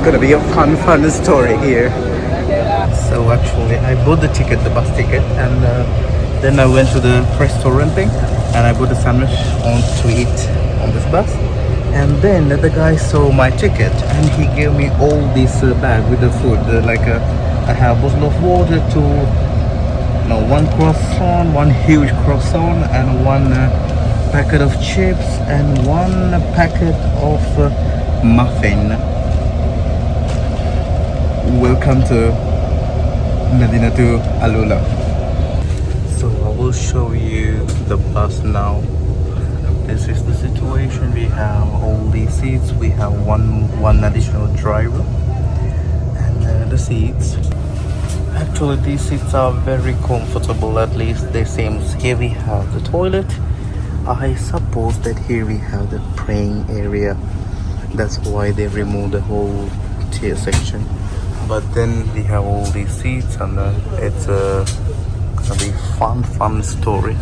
gonna be a fun story here. So actually I bought the ticket, the bus ticket, and then I went to the restaurant thing and I bought a sandwich on to eat on this bus. And then the guy saw my ticket and he gave me all this bag with the food. I have a bottle of water, one croissant, one huge croissant, and one packet of chips, and one packet of muffin. Welcome to Medina, to AlUla. So I will show you the bus now. This is the situation. We have all these seats. We have one additional driver, and the seats. Actually, these seats are very comfortable. At least they seem. Here we have the toilet. I suppose that here we have the praying area. That's why they removed the whole tier section. But then we have all these seats, and it's gonna be fun story.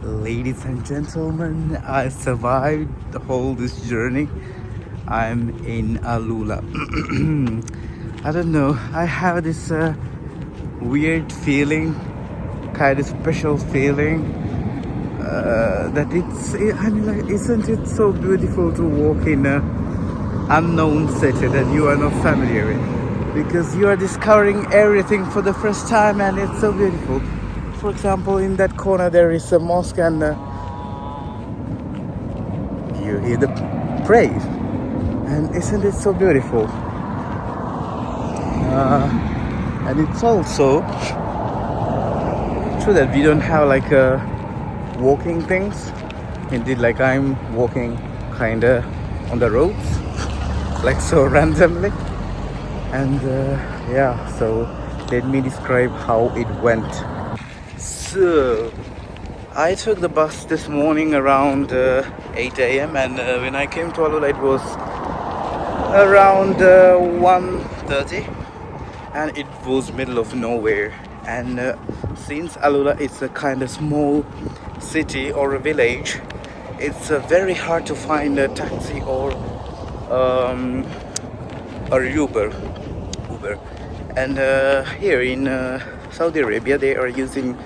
Ladies and gentlemen, I survived the whole this journey. I'm in AlUla. I don't know, I have this weird feeling, kind of special feeling that isn't it so beautiful to walk in a unknown city that you are not familiar with, because you are discovering everything for the first time and it's so beautiful. For example, in that corner there is a mosque and you hear the praise, and isn't it so beautiful? And it's also true that we don't have like walking things. Indeed, like I'm walking kinda on the roads, like so randomly. And yeah, so let me describe how it went. So I took the bus this morning around 8 a.m. and when I came to AlUla it was around 1:30, and it was middle of nowhere. And since AlUla is a kind of small city or a village, it's very hard to find a taxi or Uber. And here in Saudi Arabia they are using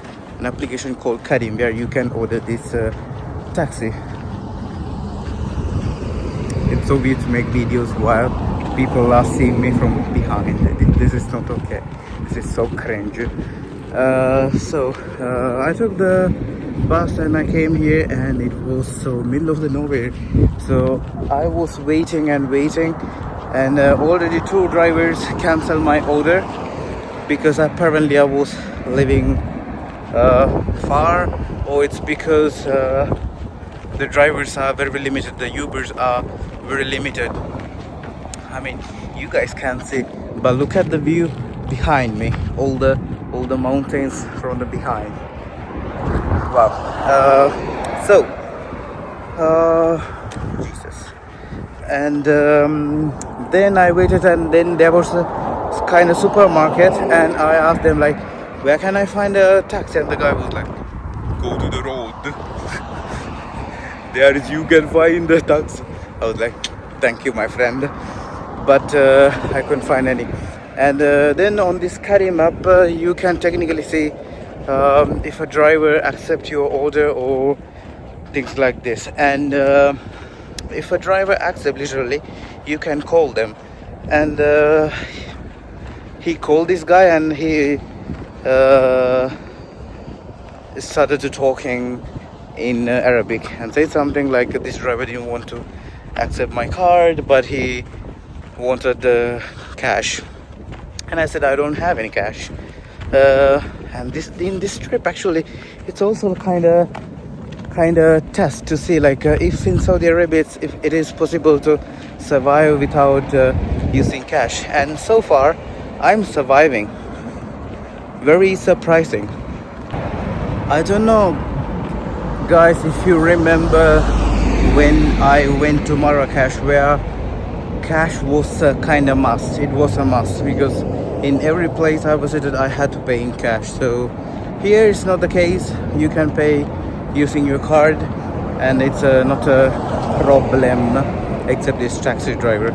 an application called Karim where you can order this taxi. It's so weird to make videos while people are seeing me from behind. This is not okay. This is so cringe. I took the bus and I came here, and it was so middle of the nowhere. So I was waiting and waiting, and already two drivers canceled my order because apparently I was living far, or it's because the drivers are very limited, the Ubers are very limited. I mean, you guys can't see, but look at the view behind me, all the mountains from the behind. Wow. Jesus. And then I waited, and then there was a kind of supermarket, and I asked them like, where can I find a taxi? And the guy was like, go to the road. There is, you can find the taxi. I was like, thank you my friend, but I couldn't find any. And then on this Karim app you can technically see if a driver accepts your order or things like this. And if a driver accepts, literally you can call them. And he called this guy, and he started to talking in Arabic and said something like, this driver didn't want to accept my card, but he wanted the cash. And I said I don't have any cash. And this trip actually, it's also kind of test to see like if in Saudi Arabia if it is possible to survive without using cash. And so far I'm surviving. Very surprising. I don't know, guys, if you remember when I went to Marrakesh, where cash was a kind of must. It was a must because in every place I visited I had to pay in cash. So here it's not the case. You can pay using your card, and it's not a problem except this taxi driver.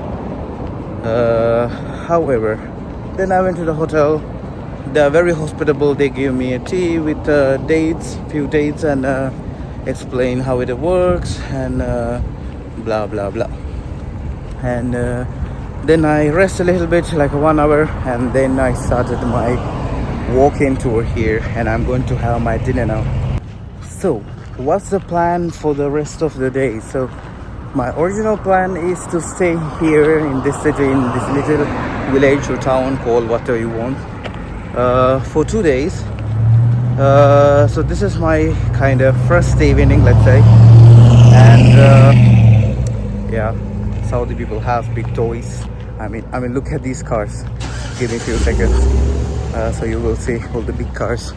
However, then I went to the hotel. They are very hospitable. They gave me a tea with few dates, and explain how it works, and blah blah blah. And then I rest a little bit, like 1 hour, and then I started my walk-in tour here, and I'm going to have my dinner now. So what's the plan for the rest of the day? So my original plan is to stay here in this city, in this little village or town, called whatever you want, for 2 days. So this is my kind of first evening, let's say. And yeah, Saudi people have big toys. I mean look at these cars. Give me a few seconds, so you will see all the big cars,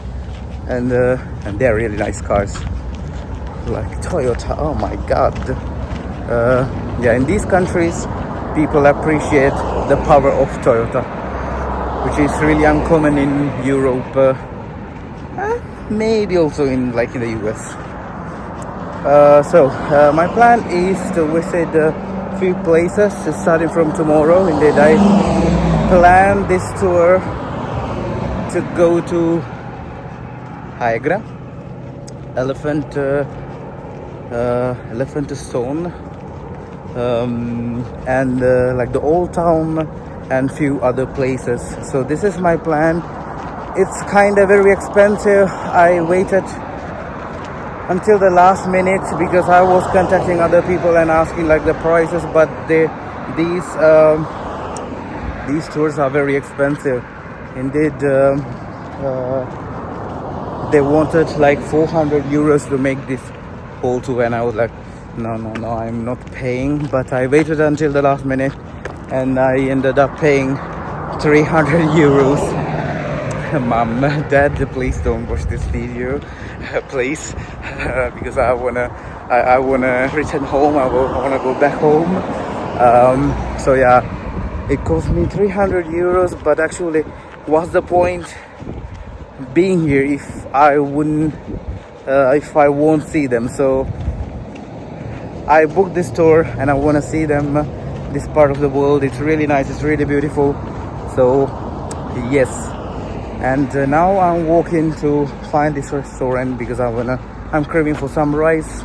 and they're really nice cars, like Toyota. Oh my god. Yeah, in these countries people appreciate the power of Toyota, which is really uncommon in Europe, maybe also in the US. My plan is to visit a few places starting from tomorrow. Indeed, I plan this tour to go to Hegra, elephant stone, and like the old town and few other places. So this is my plan. It's kind of very expensive. I waited until the last minute because I was contacting other people and asking like the prices, but these tours are very expensive. Indeed, they wanted like 400 euros to make this whole tour, and I was like, no, I'm not paying. But I waited until the last minute and I ended up paying 300 euros. Mom, Dad, please don't watch this video, please, because I wanna return home. I wanna go back home. So yeah, it cost me 300 euros. But actually, what's the point being here if I won't see them? So I booked this tour and I wanna see them. This part of the world, it's really nice. It's really beautiful. So yes. And now I'm walking to find this restaurant because I'm craving for some rice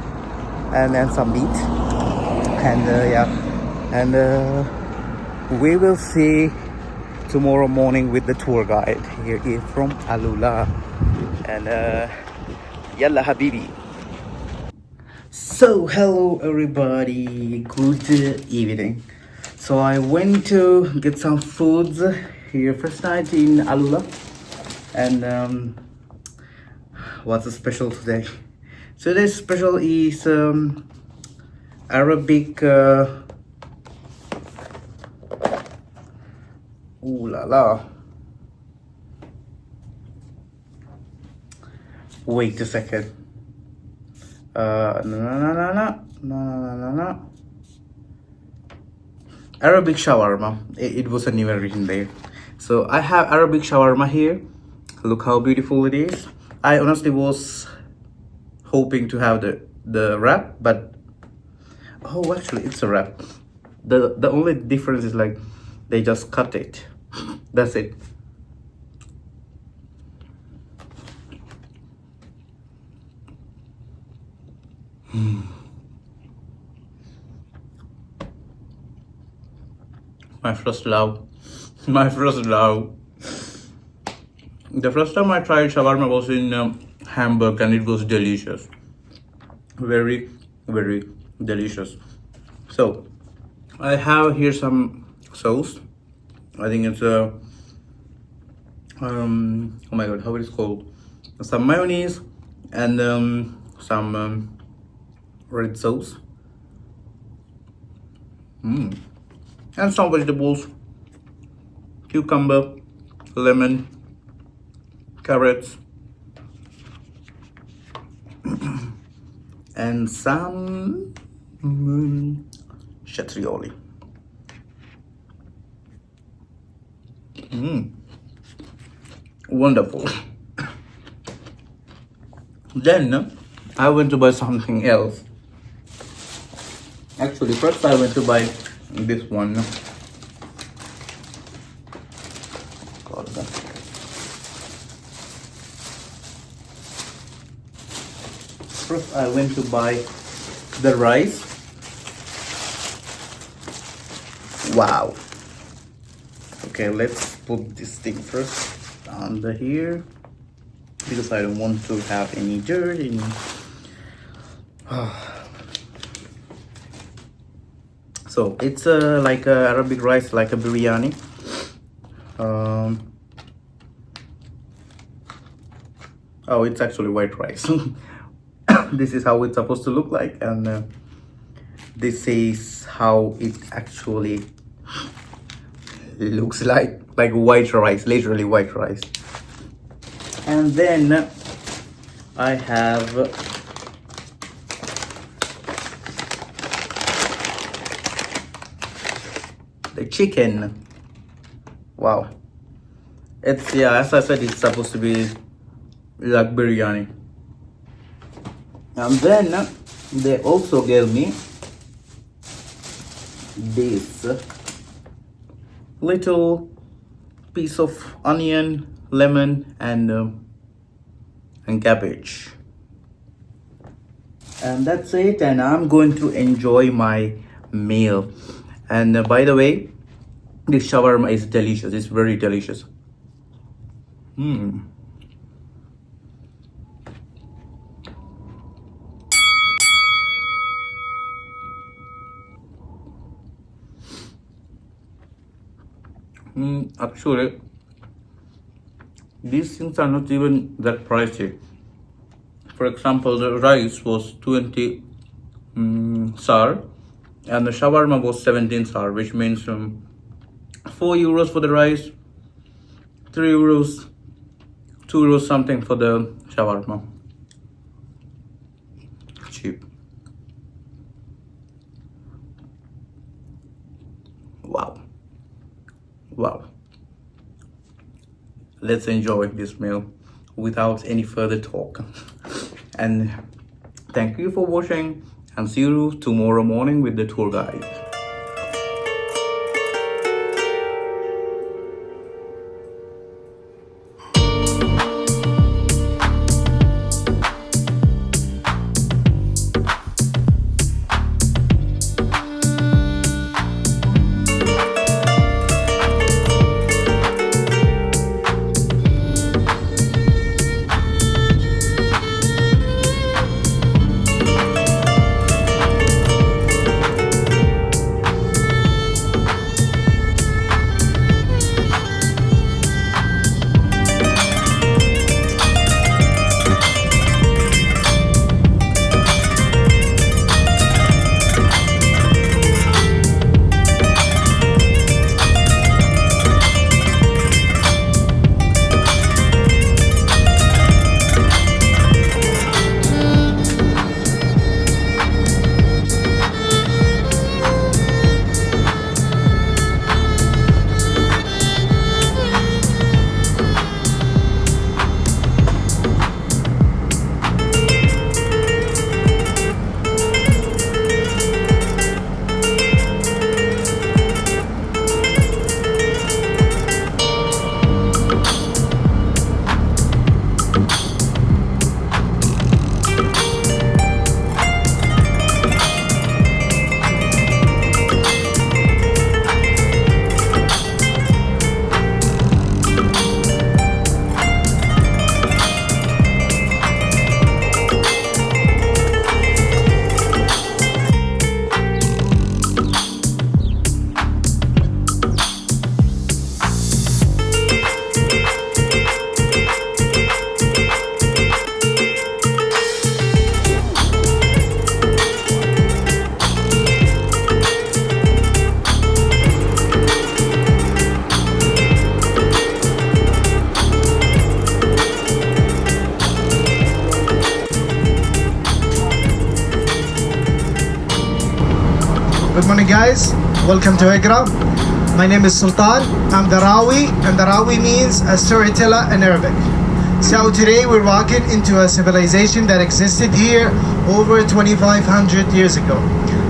and some meat. And we will see tomorrow morning with the tour guide. Here is from AlUla. And yalla habibi. So hello everybody, good evening. So I went to get some foods here first night in AlUla. And what's the special today? Today's special is Arabic. Ooh la la. Wait a second. No. Arabic shawarma. It wasn't even written there. So I have Arabic shawarma here. Look how beautiful it is. I honestly was hoping to have the wrap, but oh, actually it's a wrap. The only difference is like they just cut it. That's it. My first love. The first time I tried shawarma was in Hamburg, and it was delicious. Very, very delicious. So I have here some sauce. I think it's oh my god, how it is called? Some mayonnaise and some red sauce. And some vegetables, cucumber, lemon, carrots, and some shatrioli. Wonderful. Then I went to buy something else. Actually, first I went to buy this one. First I went to buy the rice. Wow. Okay, let's put this thing first under here because I don't want to have any dirt in. So it's like a Arabic rice, like a biryani. Oh, it's actually white rice. This is how it's supposed to look like, and this is how it actually looks like white rice, literally white rice. And then I have the chicken. Wow, it's, yeah, as I said, it's supposed to be like biryani. And then They also gave me this little piece of onion, lemon, and cabbage. And that's it, and I'm going to enjoy my meal. And by the way, this shawarma is delicious. It's very delicious. Actually, these things are not even that pricey. For example, the rice was 20 sar and the shawarma was 17 sar, which means 4 euros for the rice, 3 euros, 2 euros something for the shawarma. Cheap. Wow. Let's enjoy this meal without any further talk. And thank you for watching, and see you tomorrow morning with the tour guide. Good morning, guys. Welcome to Hegra. My name is Sultan. I'm the Rawi, and the Rawi means a storyteller in Arabic. So today we're walking into a civilization that existed here over 2,500 years ago.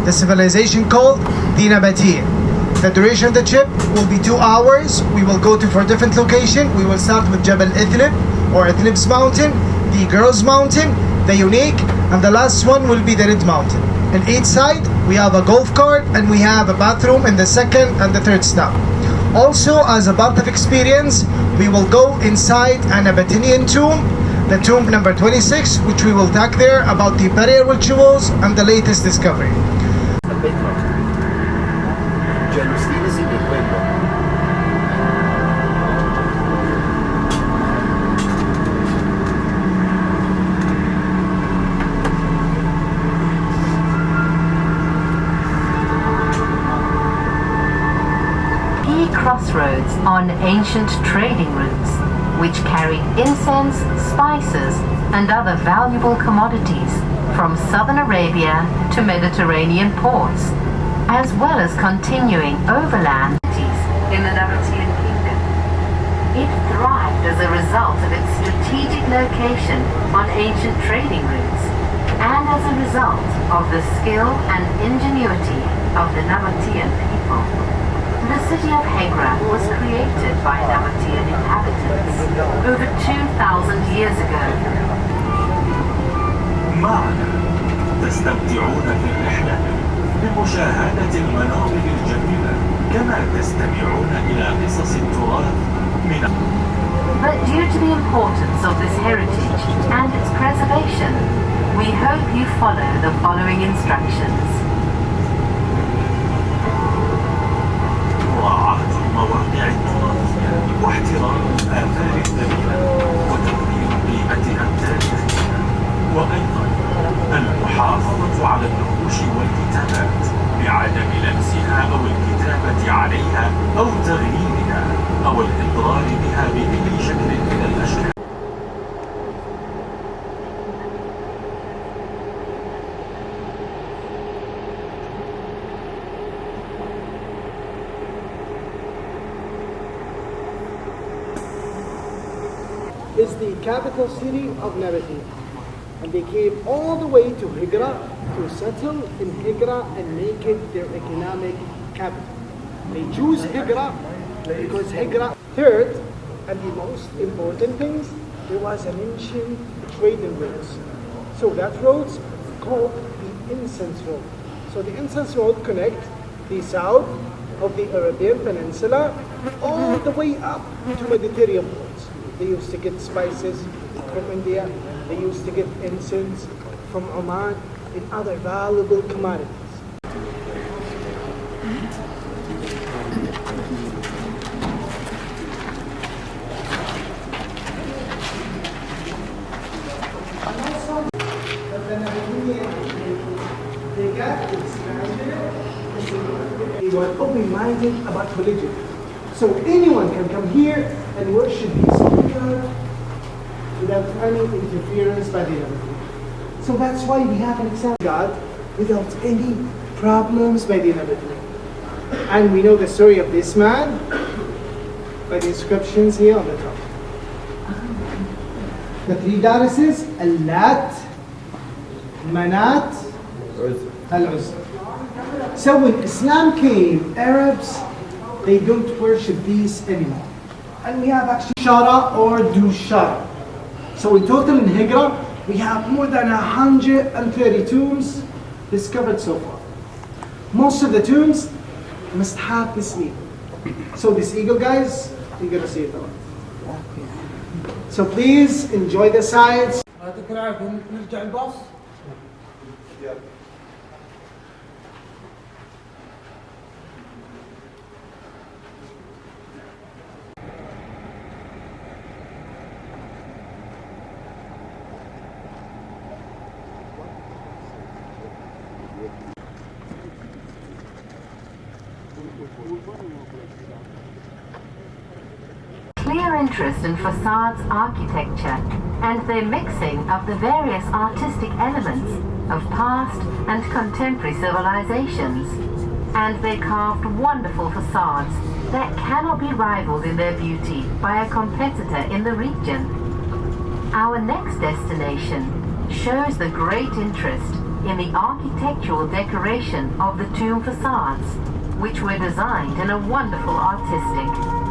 The civilization called the Nabataean. The duration of the trip will be 2 hours. We will go to 4 different locations. We will start with Jabal Ithlib, or Ithlib's mountain, the Girls Mountain, the Unique, and the last one will be the Red Mountain. On each side, we have a golf cart and we have a bathroom in the second and the third stop. Also, as a part of experience, we will go inside a Nabataean tomb, the tomb number 26, which we will talk there about the burial rituals and the latest discovery. Crossroads on ancient trading routes, which carried incense, spices, and other valuable commodities from southern Arabia to Mediterranean ports, as well as continuing overland in the Nabataean kingdom. It thrived as a result of its strategic location on ancient trading routes, and as a result of the skill and ingenuity of the Nabataean people. The city of Hegra was created by Nabataean inhabitants over 2,000 years ago. معنا تستمتعون في الرحلة بمشاهدة المناظر الجميلة كما تستمعون إلى قصص التراث من But due to the importance of this heritage and its preservation, we hope you follow the following instructions. مراعاة المواقع التراثية واحترام الآثار الثمينة وتقدير قيمتها التاريخية، وأيضا المحافظة على النقوش والكتابات بعدم لمسها أو الكتابة عليها أو تغييرها أو الإضرار بها بأي شكل من الأشكال. Is the capital city of Nabataean, and they came all the way to Hegra to settle in Hegra and make it their economic capital. They choose Hegra because Hegra. Third, and the most important things, there was an ancient trading routes. So that road's called the incense road. So the incense road connect the south of the Arabian Peninsula all the way up to Mediterranean ports. They used to get spices from India. They used to get incense from Oman and other valuable commodities. They got expanded. They were open-minded about religion. So anyone can come here and worship these God without any interference by the other. So that's why we have an example God without any problems by the other. And we know the story of this man by the inscriptions here on the top. The three goddesses, Al-Lat, Manat, Al-Uzza. So when Islam came, Arabs, they don't worship these anymore. And we have actually Shara or Dushara. So in total in Hegra, we have more than 130 tombs discovered so far. Most of the tombs must have this eagle. So this eagle, guys, you're gonna see it a lot. So please enjoy the sights. Clear interest in facades architecture and their mixing of the various artistic elements of past and contemporary civilizations. And they carved wonderful facades that cannot be rivaled in their beauty by a competitor in the region. Our next destination shows the great interest in the architectural decoration of the tomb facades, which were designed in a wonderful artistic.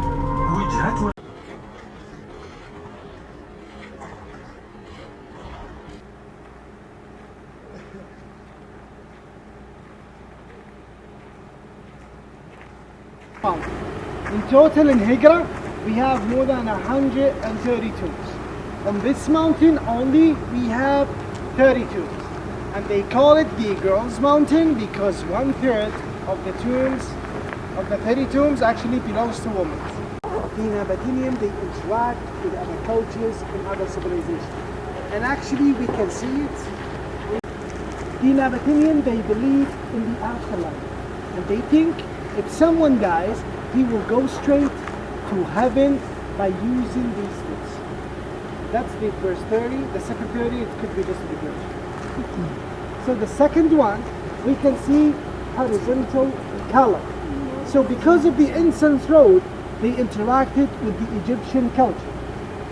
In total in Hegra, we have more than 130 tombs. On this mountain only, we have 30 tombs. And they call it the Girls Mountain because 1/3 of the tombs, of the 30 tombs actually belongs to women. The Nabataean, they interact with other cultures and other civilizations. And actually we can see it. The Nabataean, they believe in the afterlife. And they think if someone dies, he will go straight to heaven by using these steps. That's the first 30. The second 30, it could be just a bit. So the second one, we can see horizontal color. So because of the incense road, they interacted with the Egyptian culture.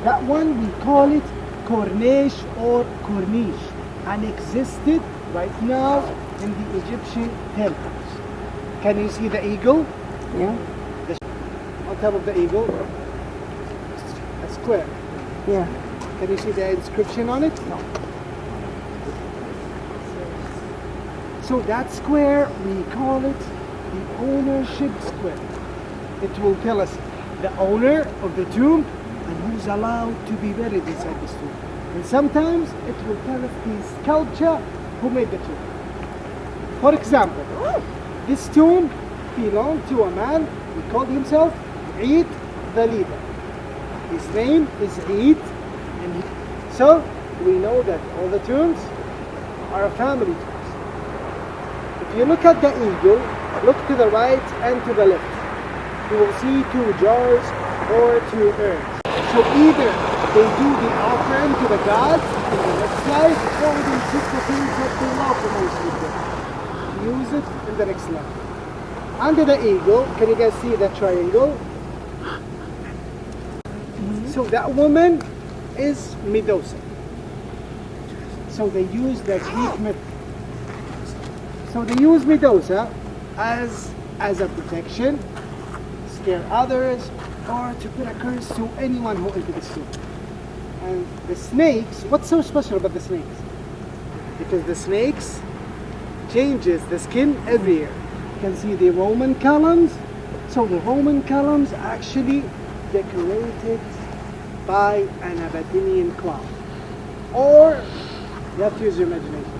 That one, we call it Corniche or Corniche. and existed right now in the Egyptian temples. Can you see the eagle? Yeah. On top of the eagle, a square. Yeah. Can you see the inscription on it? No. So that square, we call it the ownership square. It will tell us the owner of the tomb and who's allowed to be buried inside this tomb. And sometimes it will tell us the sculpture who made the tomb. For example, this tomb belonged to a man who called himself Eid the leader. His name is Eid, and so we know that all the tombs are a family tombs. If you look at the eagle, look to the right and to the left. You will see 2 jars or 2 urns. So either they do the offering to the gods in the next life, or they took the things that they love the most with them. Use it in the next life. Under the eagle, can you guys see the triangle? So that woman is Medusa. So they use the Greek myth. So they use Medusa as a protection, scare others, or to put a curse to anyone who enters the tomb. And the snakes, what's so special about the snakes? Because the snakes changes the skin every year. You can see the Roman columns. So the Roman columns actually decorated by a Nabataean cloud. Or you have to use your imagination.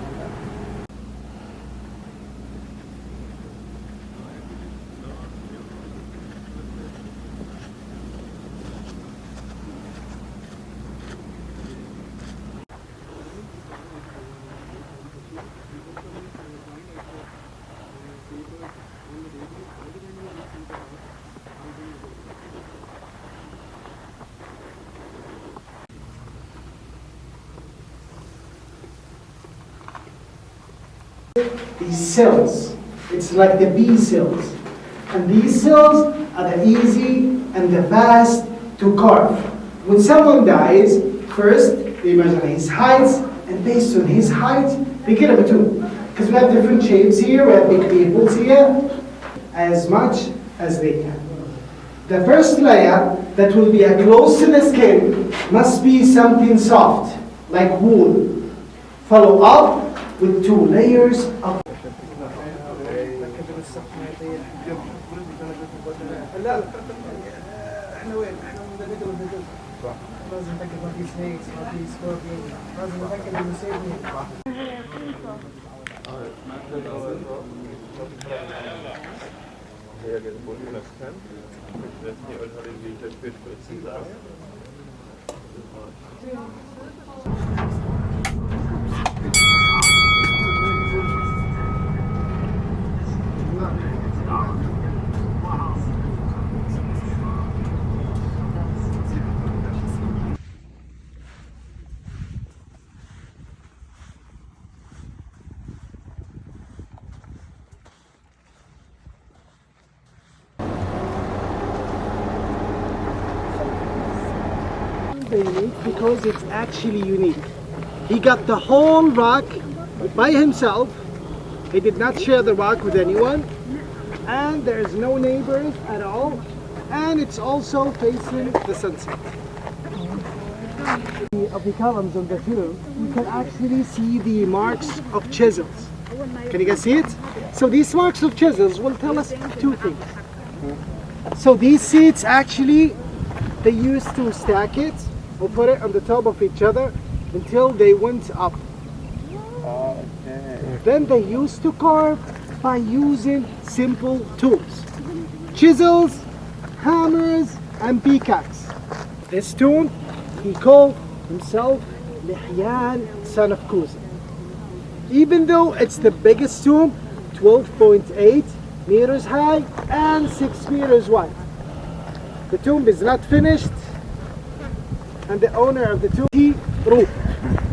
These cells, it's like the bee cells, and these cells are the easy and the fast to carve. When someone dies, first they measure his height, and based on his height they get him a tomb, because we have different shapes here, we have big peoples here, as much as they can. The first layer that will be close to the skin must be something soft, like wool. Follow up with 2 layers of because it's actually unique. He got the whole rock by himself. He did not share the rock with anyone, and there's no neighbors at all, and it's also facing the sunset. Of the columns on the tomb, you can actually see the marks of chisels. Can you guys see it? So these marks of chisels will tell us 2 things. So these seats actually, they used to stack it or put it on the top of each other until they went up. Okay. Then they used to carve by using simple tools. Chisels, hammers, and pickaxe. This tomb, he called himself Lihyan, son of Kuza. Even though it's the biggest tomb, 12.8 meters high and 6 meters wide. The tomb is not finished, and the owner of the tomb, he wrote,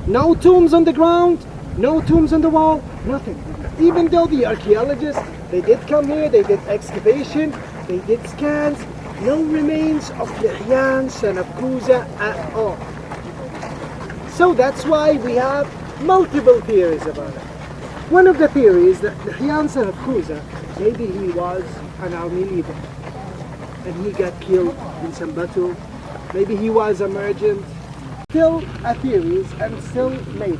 no tombs on the ground, no tombs on the wall, nothing. Even though the archaeologists, they did come here, they did excavation, they did scans, no remains of Lihyan, son of Kuza at all. So that's why we have multiple theories about it. One of the theories that Lihyan son of Kuza, maybe he was an army leader and he got killed in some battle. Maybe he was a merchant. Still a theories and still maybe.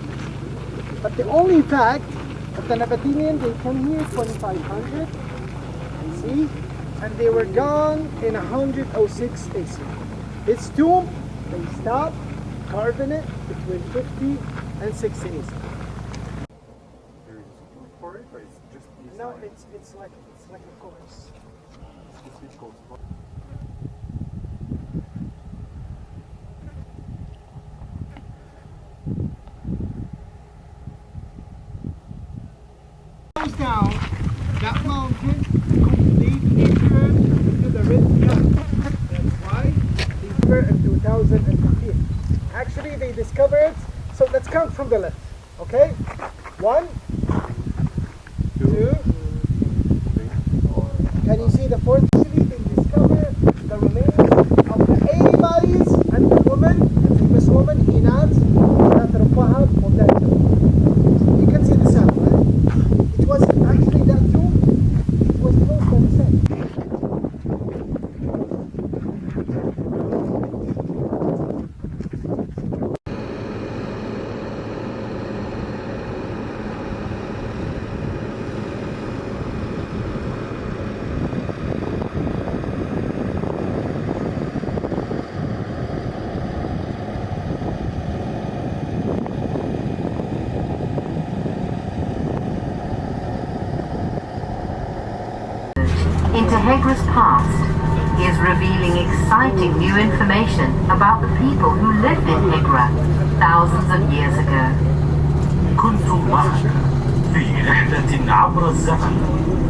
But the only fact that the Nabataean, they came here 2500, see, and they were gone in 106 AC. His tomb, they stopped carving it between 50 and 60 AC. No, it's like a course. Goes down that mountain, completely turned to the red sky. That's why they were in 2015. Actually, they discovered. So let's count from the left. Okay, 1, 2. Can you see the fourth? Actually, they discovered the remains of the 80 bodies and the woman, the famous woman, Inat, that Rafahab of that tomb. You can see the sound, right? It was actually that tomb, it was close by the same. Into Hegra's past is revealing exciting new information about the people who lived in Hegra thousands of years ago. كنت معك في رحلة عبر الزمن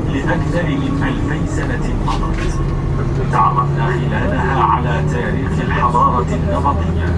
لأكثر من 2000 سنة مضت. تعرفنا خلالها على تاريخ الحضارة النبطية.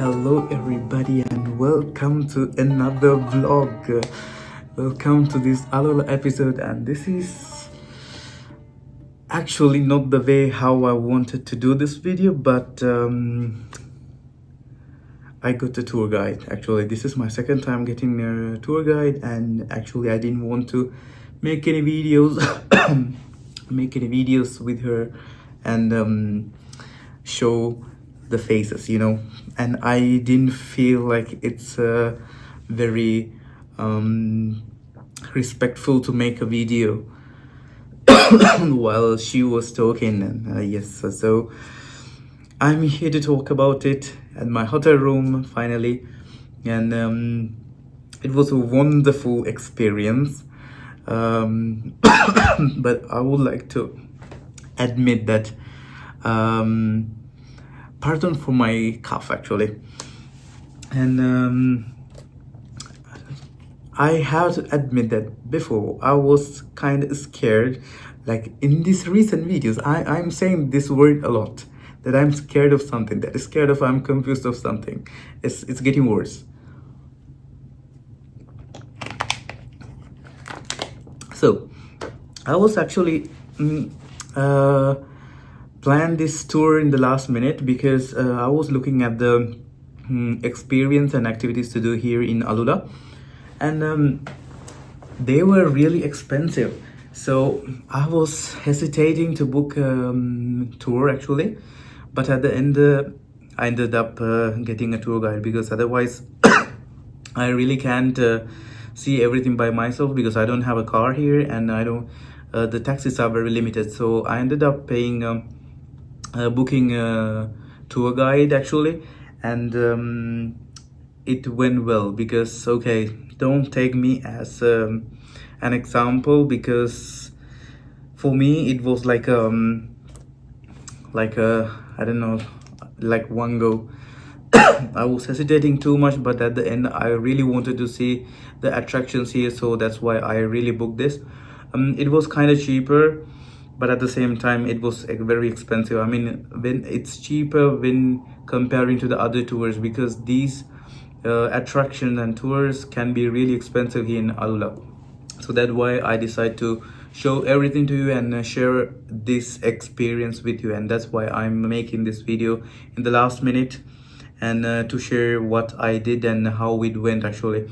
Hello everybody and welcome to another vlog. Welcome to this AlUla episode, and this is actually not the way how I wanted to do this video, but I got a tour guide. Actually, this is my second time getting a tour guide, and actually I didn't want to make any videos with her and show the faces, you know, and I didn't feel like it's very respectful to make a video while she was talking. And yes, so I'm here to talk about it at my hotel room finally, and it was a wonderful experience, but I would like to admit that pardon for my cough actually, and I have to admit that before I was kind of scared. Like in these recent videos, I'm saying this word a lot, that I'm scared of something, that is scared of, I'm confused of something. It's getting worse. So I was actually planned this tour in the last minute because I was looking at the experience and activities to do here in AlUla, and they were really expensive. So I was hesitating to book a tour actually, but at the end I ended up getting a tour guide, because otherwise I really can't see everything by myself, because I don't have a car here, and I don't the taxis are very limited. So I ended up paying booking a tour guide actually, and it went well, because okay, don't take me as an example, because for me it was like a I don't know, like one go I was hesitating too much, but at the end I really wanted to see the attractions here, so that's why I really booked this. It was kind of cheaper, but at the same time it was very expensive. I mean, when it's cheaper when comparing to the other tours, because these attractions and tours can be really expensive here in AlUla. So that's why I decided to show everything to you and share this experience with you, and that's why I'm making this video in the last minute, and to share what I did and how it went actually.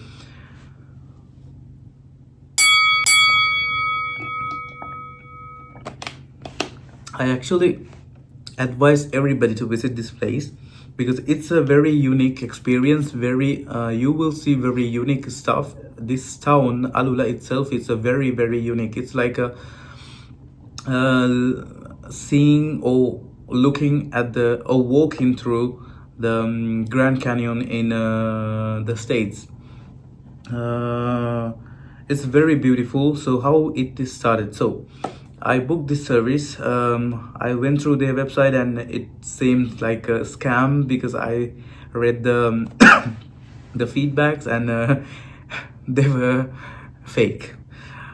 I actually advise everybody to visit this place because it's a very unique experience. Very you will see very unique stuff. This town AlUla itself is a very unique. It's like a seeing or looking at the or walking through the Grand Canyon in the States. It's very beautiful. So how it started? So I booked this service. I went through their website and it seemed like a scam because I read the the feedbacks and they were fake.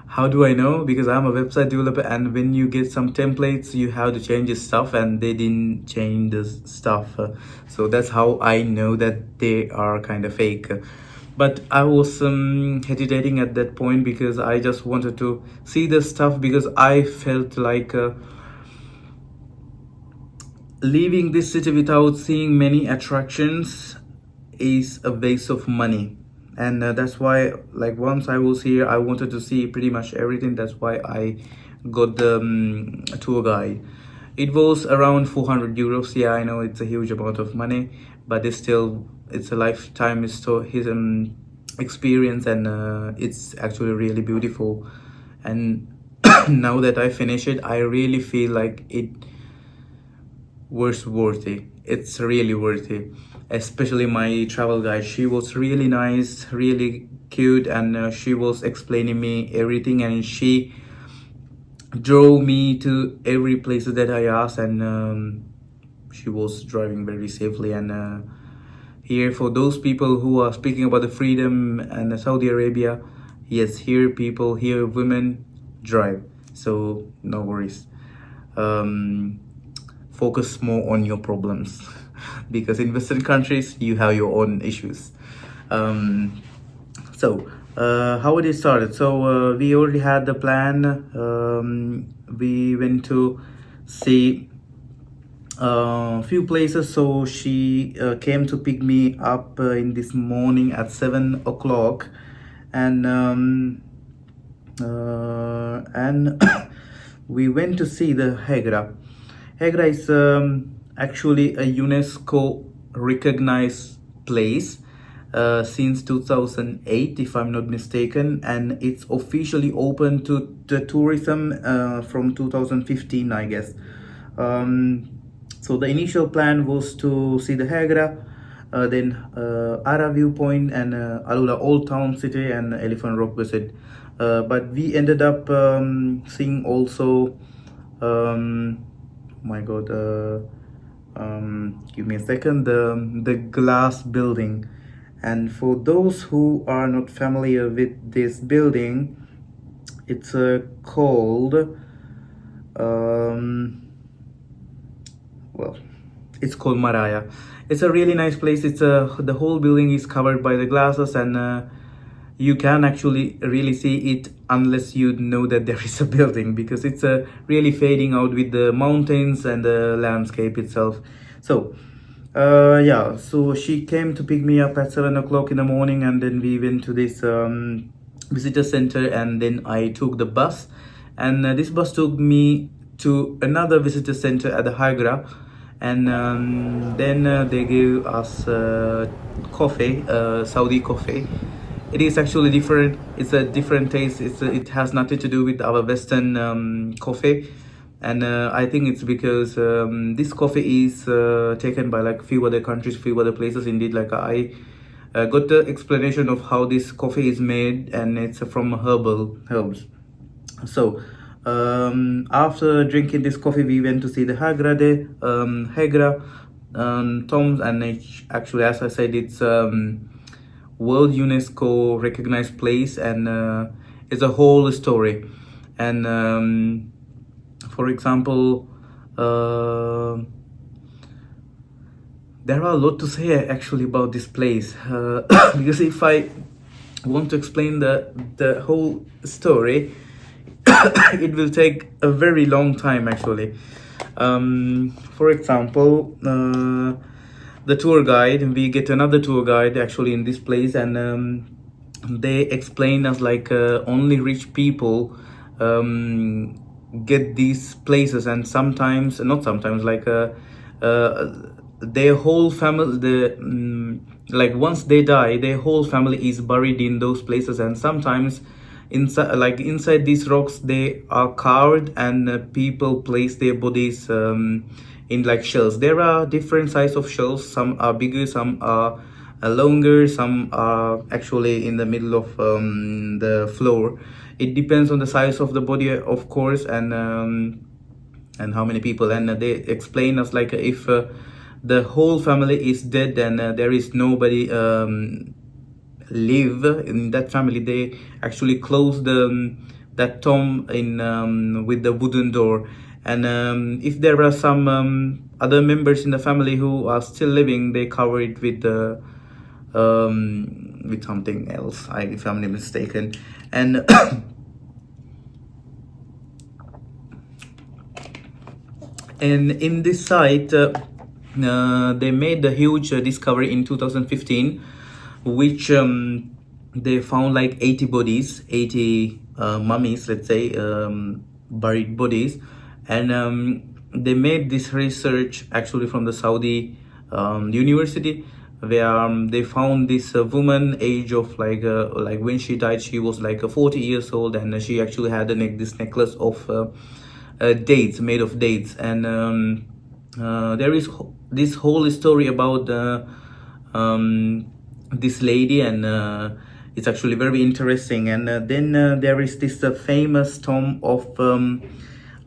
How do I know? Because I'm a website developer, and when you get some templates you have to change the stuff, and they didn't change the stuff, so that's how I know that they are kind of fake. But I was hesitating at that point because I just wanted to see the stuff, because I felt like leaving this city without seeing many attractions is a waste of money. And that's why, like, once I was here I wanted to see pretty much everything. That's why I got the tour guide. It was around 400 euros. Yeah, I know it's a huge amount of money, but it's a lifetime experience, and it's actually really beautiful. And now that I finish it, I really feel like it was worthy. It's really worthy. Especially my travel guide, she was really nice, really cute, and she was explaining me everything, and she drove me to every place that I asked, and she was driving very safely. And here, for those people who are speaking about the freedom and Saudi Arabia, yes, here women drive, so no worries. Focus more on your problems because in Western countries you have your own issues. So how it started? So we already had the plan. We went to see a few places. So she came to pick me up in this morning at 7 o'clock, and we went to see the Hegra. Hegra is actually a UNESCO recognized place since 2008, if I'm not mistaken, and it's officially open to the tourism from 2015, I guess. So the initial plan was to see the Hegra, then Harrat Viewpoint, and AlUla Old Town City, and Elephant Rock visit. But we ended up seeing also my god, give me a second, the glass building. And for those who are not familiar with this building, it's called it's called Maraya. It's a really nice place. It's the whole building is covered by the glasses, and you can actually really see it unless you know that there is a building, because it's really fading out with the mountains and the landscape itself. So yeah, so she came to pick me up at 7 o'clock in the morning, and then we went to this visitor center, and then I took the bus, and this bus took me to another visitor center at the Hegra, and then they gave us coffee, Saudi coffee. It is actually different. It's a different taste. It has nothing to do with our Western coffee, and I think it's because this coffee is taken by like few other countries, few other places. Indeed, like I got the explanation of how this coffee is made, and it's from herbs. So after drinking this coffee, we went to see the Hegra. tombs, and actually, as I said, it's World UNESCO recognized place, and it's a whole story. And for example, there are a lot to say actually about this place, because if I want to explain the whole story, it will take a very long time actually. For example, the tour guide, we get another tour guide actually in this place, and they explain us like only rich people get these places, and sometimes, not sometimes, like their whole family, like once they die, their whole family is buried in those places, and sometimes inside these rocks they are carved, and people place their bodies in like shells. There are different size of shells, some are bigger, some are longer, some are actually in the middle of the floor. It depends on the size of the body, of course, and how many people. And they explain us like if the whole family is dead and there is nobody live in that family, they actually close that tomb in with the wooden door. And if there are some other members in the family who are still living, they cover it with something else, if I'm not mistaken. And and in this site they made a huge discovery in 2015, which they found like 80 bodies, 80 mummies, let's say, buried bodies. And they made this research actually from the Saudi university, where they found this woman, age of like when she died, she was like 40 years old, and she actually had this necklace of dates, made of dates. And there is this whole story about this lady, and it's actually very interesting. And then there is this famous tomb of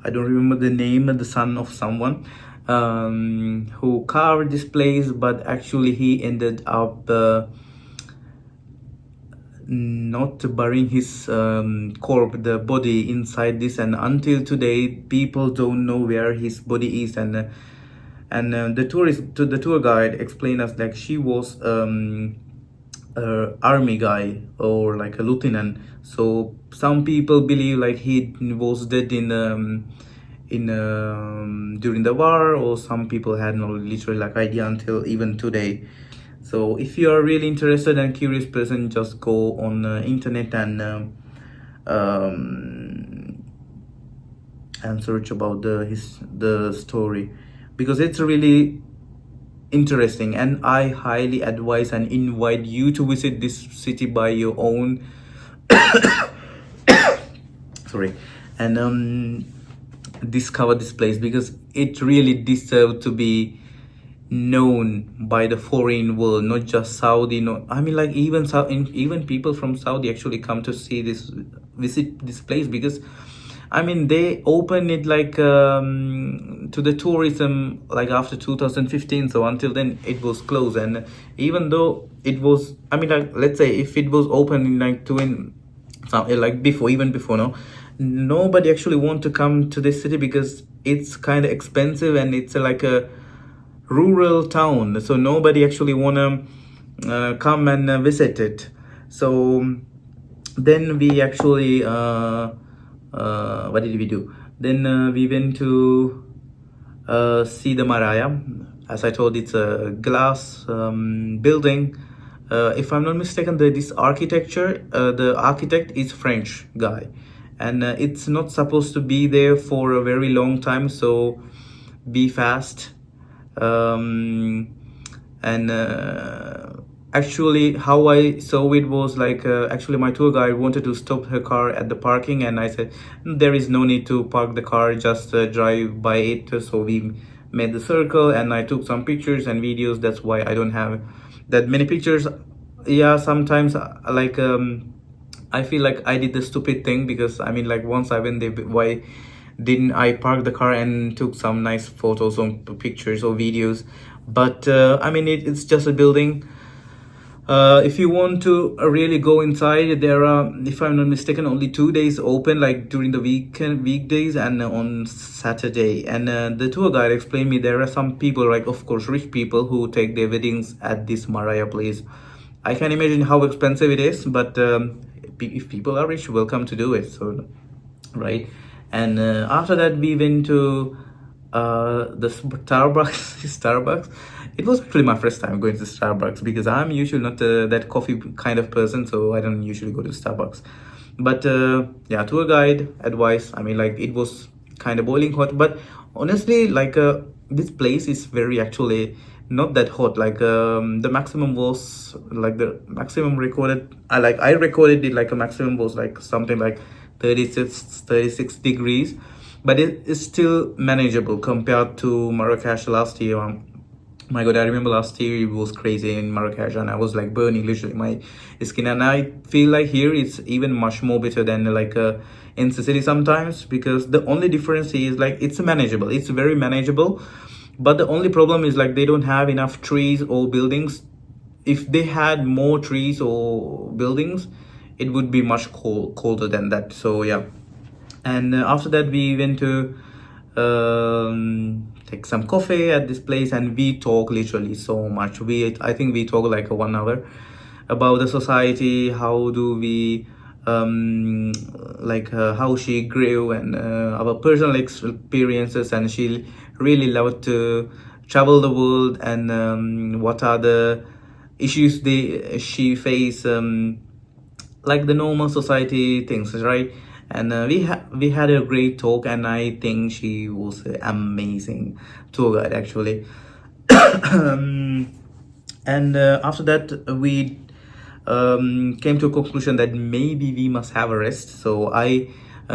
I don't remember the name, the son of someone who carved this place, but actually he ended up not burying his corpse, the body inside this, and until today people don't know where his body is. And the tour guide explained us like she was army guy or like a lieutenant. So some people believe like he was dead in during the war, or some people had no literally like idea until even today. So if you are really interested and curious person, just go on internet and search about the story, because it's really interesting, and I highly advise and invite you to visit this city by your own. Sorry. And discover this place, because it really deserves to be known by the foreign world, not just Saudi. No, I mean like even people from Saudi actually come to see this, visit this place, because I mean they open it like to the tourism like after 2015. So until then it was closed. And even though it was, I mean like let's say if it was open in like like before, even before, no, nobody actually want to come to this city because it's kind of expensive and it's like a rural town, so nobody actually wanna come and visit it. So then we actually what did we do? Then we went to see the Maraya. As I told, it's a glass building. If I'm not mistaken, this architecture, the architect is French guy, and it's not supposed to be there for a very long time, so be fast. Actually how I saw it was like actually my tour guide wanted to stop her car at the parking, and I said there is no need to park the car, just drive by it. So we made the circle and I took some pictures and videos. That's why I don't have that many pictures. Yeah, sometimes like I feel like I did the stupid thing, because I mean like once I went there, why didn't I park the car and took some nice photos or pictures or videos? but I mean it's just a building. If you want to really go inside, there are, if I'm not mistaken, only 2 days open, like during the weekdays and on Saturday. And the tour guide explained me there are some people, like of course rich people, who take their weddings at this Maraya place. I can imagine how expensive it is, but if people are rich, welcome to do it. So, right. And after that, we went to the Starbucks. It was actually my first time going to Starbucks, because I'm usually not that coffee kind of person, so I don't usually go to Starbucks. But yeah, tour guide advice, I mean, like, it was kind of boiling hot, but honestly, like, this place is very actually not that hot. Like, the maximum was, like, the maximum recorded, I recorded it, like a maximum was like something like 36 degrees, but it is still manageable compared to Marrakesh last year. My god, I remember last year it was crazy in Marrakesh, and I was like burning literally my skin. And I feel like here it's even much more better than like in the city sometimes, because the only difference is like it's manageable. It's very manageable, but the only problem is like they don't have enough trees or buildings. If they had more trees or buildings, it would be much colder than that. So yeah. And after that, we went to take some coffee at this place, and we talk literally so much. I think we talk like 1 hour about the society, how do we how she grew, and our personal experiences. And she really loved to travel the world, and what are the issues she face, like the normal society things, right? And we had a great talk, and I think she was an amazing tour guide actually. And after that, we came to a conclusion that maybe we must have a rest. So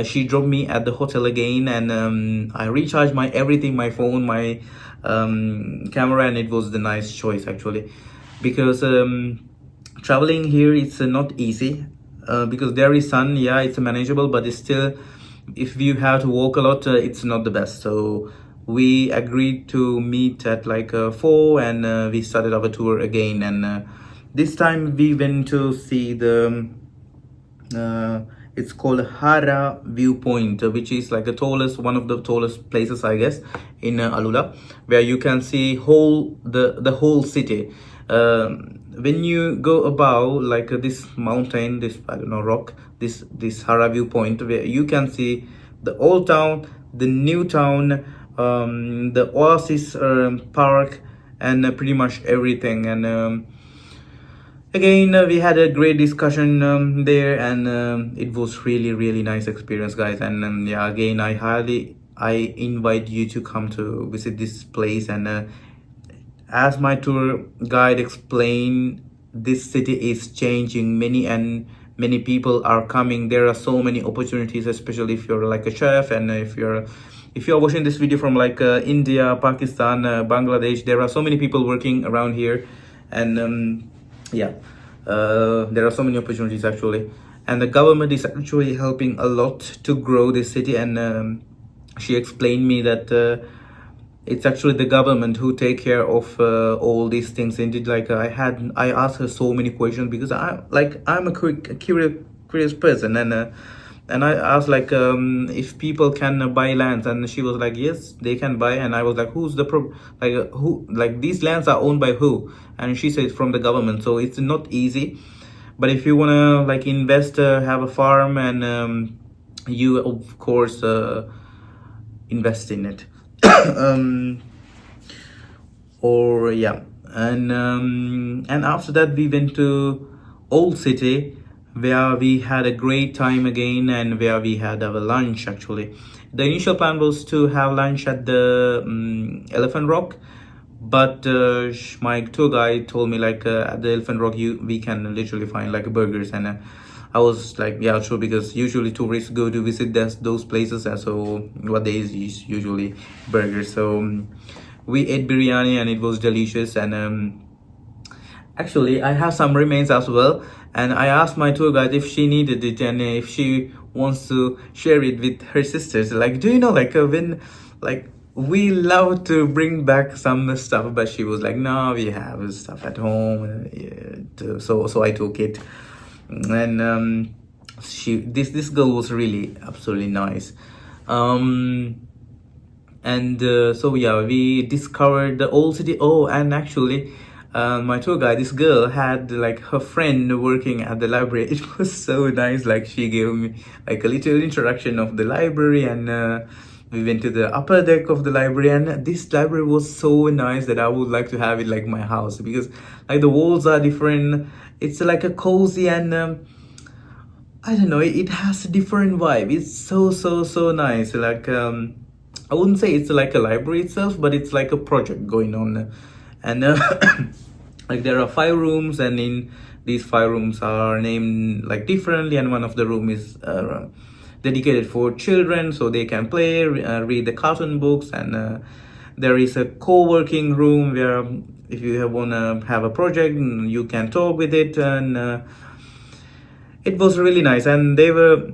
she dropped me at the hotel again, and I recharged my everything, my phone, my camera, and it was the nice choice actually, because traveling here, it's not easy. Because there is sun, yeah, it's manageable, but it's still, if you have to walk a lot, it's not the best. So we agreed to meet at like 4, and we started our tour again. And this time we went to see the it's called Harrat Viewpoint, which is like one of the tallest places, I guess, in AlUla, where you can see the whole city. When you go above, like this mountain, this, I don't know, rock, this Harrat Viewpoint, where you can see the old town, the new town, the Oasis park, and pretty much everything. And again, we had a great discussion there, and it was really nice experience, guys. And yeah, again, I invite you to come to visit this place. And as my tour guide explained, this city is changing. Many people are coming. There are so many opportunities, especially if you're like a chef, and if you're watching this video from like India, Pakistan, Bangladesh. There are so many people working around here, and yeah, there are so many opportunities actually. And the government is actually helping a lot to grow this city. And she explained me that it's actually the government who take care of all these things. Indeed, like I asked her so many questions, because I'm a curious person, and I asked like if people can buy lands, and she was like, yes, they can buy. And I was like, who's the who, like, these lands are owned by who? And she said from the government. So it's not easy, but if you want to like invest, have a farm, and you of course invest in it. Or yeah. And after that, we went to Old City, where we had a great time again, and where we had our lunch actually. The initial plan was to have lunch at the Elephant Rock, but my tour guide told me like at the Elephant Rock we can literally find like burgers. And I was like, yeah, sure, because usually tourists go to visit those places, and so what they eat is usually burgers. So we ate biryani, and it was delicious. And actually, I have some remains as well, and I asked my tour guide if she needed it, and if she wants to share it with her sisters. Like, do you know, like when like we love to bring back some stuff, but she was like, no, we have stuff at home. So I took it. And this girl was really absolutely nice. So yeah, we discovered the old city. Oh, and actually, my tour guide, this girl had like her friend working at the library. It was so nice. Like she gave me like a little introduction of the library, and we went to the upper deck of the library, and this library was so nice that I would like to have it like my house, because like the walls are different. It's like a cozy, and I don't know, it has a different vibe. It's so nice. Like I wouldn't say it's like a library itself, but it's like a project going on. And like there are 5 rooms, and in these 5 rooms are named like differently, and one of the room is dedicated for children, so they can play, read the cartoon books. And there is a co-working room where if you want to have a project, you can talk with it. And it was really nice. And there were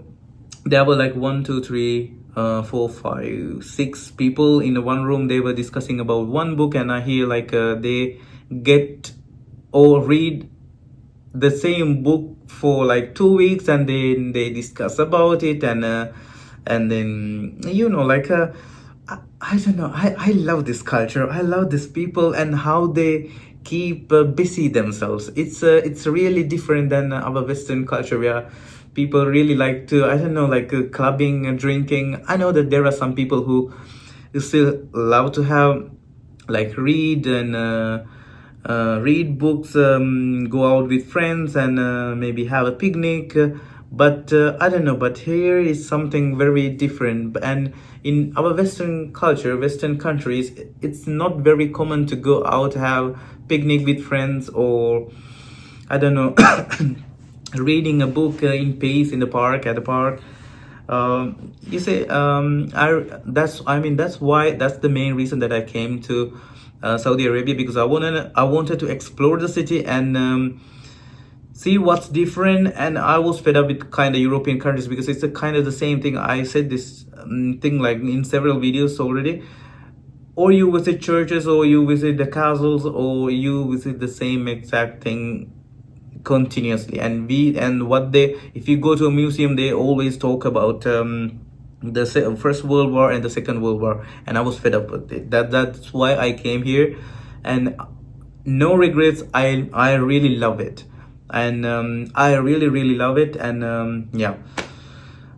like 1, 2, 3, 4, 5, 6 people in one room. They were discussing about one book, and I hear like they get or read the same book for like 2 weeks, and then they discuss about it. And then like I don't know, I love this culture. I love these people and how they keep busy themselves. It's really different than our Western culture, where people really like to, I don't know, like clubbing and drinking. I know that there are some people who still love to have like read and read books, go out with friends, and maybe have a picnic. But I don't know, but here is something very different. And in our Western culture, Western countries, it's not very common to go out, have picnic with friends, or I don't know, reading a book in peace in the park, at the park. You say, that's the main reason that I came to Saudi Arabia, because I wanted to explore the city and see what's different. And I was fed up with kind of European countries, because it's a kind of the same thing. I said this thing like in several videos already. Or you visit churches, or you visit the castles, or you visit the same exact thing continuously. And if you go to a museum, they always talk about the First World War and the Second World War, and I was fed up with it. That's why I came here, and no regrets. I really love it, and I really love it. And yeah,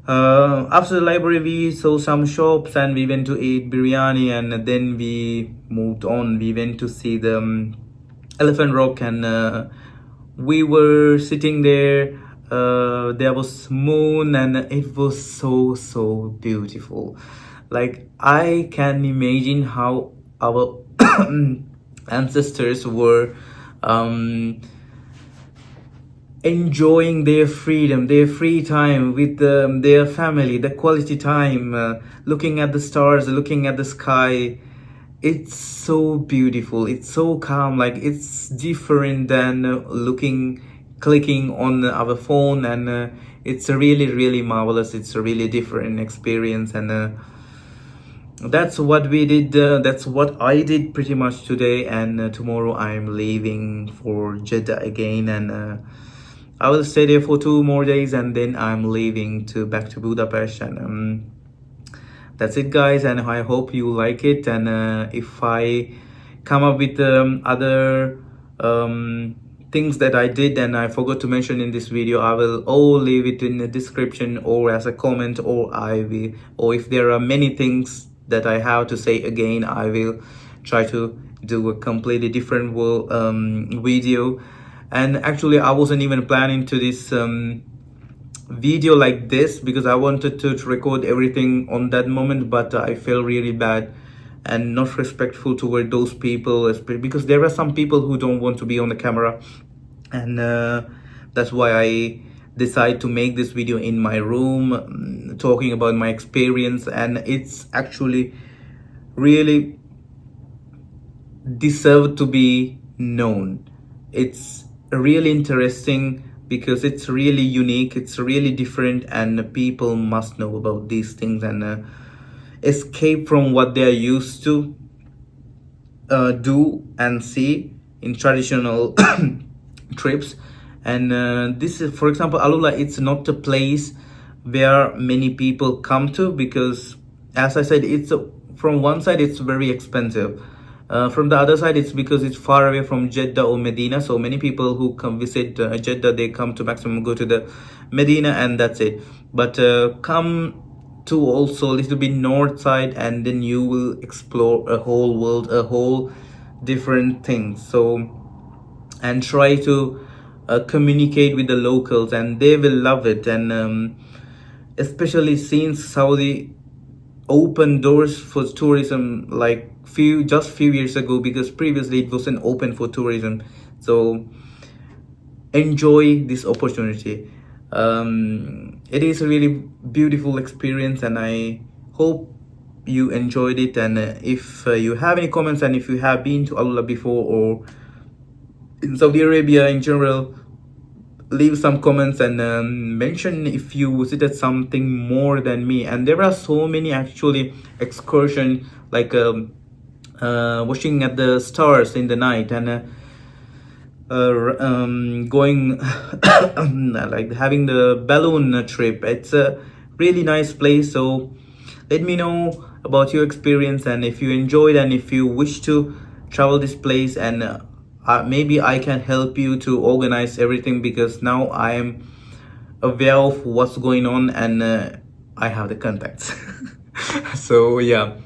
after the library, we saw some shops, and we went to eat biryani, and then we moved on. We went to see the Elephant Rock, and we were sitting there. There was moon, and it was so beautiful. Like I can imagine how our ancestors were enjoying their freedom, their free time with their family, the quality time, looking at the stars, looking at the sky. It's so beautiful, it's so calm. Like it's different than clicking on our phone, and it's really marvelous. It's a really different experience, and that's what we did. That's what I did pretty much today. And tomorrow I'm leaving for Jeddah again, and I will stay there for 2 more days, and then I'm leaving back to Budapest. And that's it, guys, and I hope you like it. And if I come up with other things that I did and I forgot to mention in this video, I will all leave it in the description or as a comment, or if there are many things that I have to say again, I will try to do a completely different video. And actually, I wasn't even planning to this video like this, because I wanted to record everything on that moment, but I felt really bad and not respectful toward those people, because there are some people who don't want to be on the camera. And that's why I decided to make this video in my room, talking about my experience. And it's actually really deserved to be known. It's really interesting because it's really unique, it's really different, and people must know about these things. And escape from what they are used to do and see in traditional trips. And this is, for example, AlUla, it's not a place where many people come to, because as I said, it's from one side it's very expensive, from the other side it's because it's far away from Jeddah or Medina. So many people who come visit Jeddah, they come to maximum go to the Medina and that's it. But come to also a little bit north side, and then you will explore a whole world, a whole different things. So, and try to communicate with the locals, and they will love it. And especially since Saudi opened doors for tourism like few years ago, because previously it wasn't open for tourism. So enjoy this opportunity. It is a really beautiful experience, and I hope you enjoyed it. And if you have any comments, and if you have been to AlUla before or in Saudi Arabia in general, leave some comments and mention if you visited something more than me. And there are so many actually excursion, like watching at the stars in the night, and going like having the balloon trip. It's a really nice place. So let me know about your experience, and if you enjoyed, and if you wish to travel this place, and maybe I can help you to organize everything, because now I am aware of what's going on, and I have the contacts. So yeah,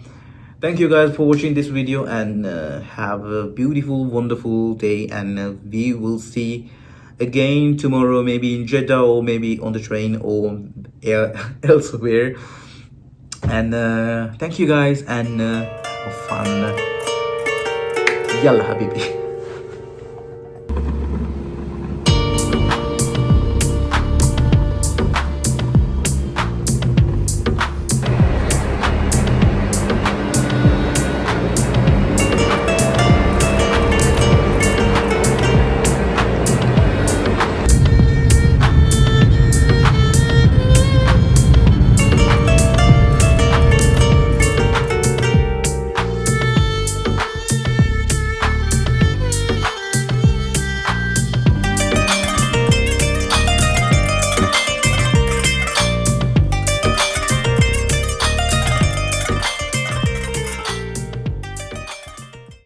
thank you guys for watching this video, and have a beautiful, wonderful day. And we will see again tomorrow, maybe in Jeddah, or maybe on the train, or elsewhere. And thank you guys, and have fun. Yalla habibi.